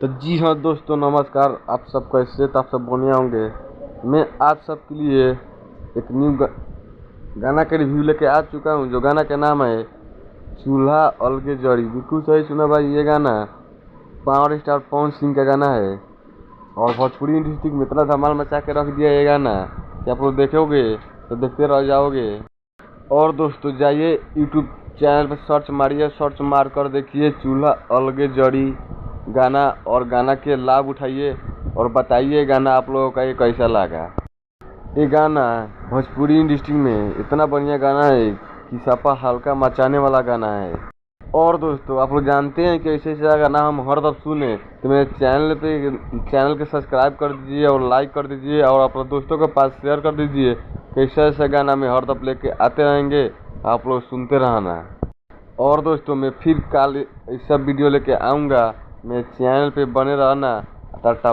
तो जी हाँ दोस्तों, नमस्कार। आप सब कैसे? तो आप सब बढ़िया होंगे। मैं आज सबके लिए एक न्यू गाना का रिव्यू लेके आ चुका हूँ, जो गाना का नाम है चूल्हा अलगे जड़ी। बिल्कुल सही सुना भाई, ये गाना पावर स्टार पवन सिंह का गाना है और भोजपुरी इंडस्ट्री में इतना धमाल मचा के रख दिया ये गाना कि आप लोग देखोगे तो देखते रह जाओगे। और दोस्तों जाइए यूट्यूब चैनल पर सर्च मारिए, सर्च मार कर देखिए चूल्हा अलगे जड़ी गाना, और गाना के लाभ उठाइए और बताइए गाना आप लोगों का ये कैसा लगा। ये गाना भोजपुरी इंडस्ट्री में इतना बढ़िया गाना है कि सपा हल्का मचाने वाला गाना है। और दोस्तों आप लोग जानते हैं कि ऐसे ऐसा गाना हम हर दफ़ सुने तो मेरे चैनल के सब्सक्राइब कर दीजिए और लाइक कर दीजिए और अपने दोस्तों के पास शेयर कर दीजिए। ऐसा ऐसा गाना मैं हर दफ़ लेके आते रहेंगे, आप लोग सुनते रहना। और दोस्तों मैं फिर कल ऐसा वीडियो लेके आऊँगा, मेरे चैनल पे बने रहना। टाटा।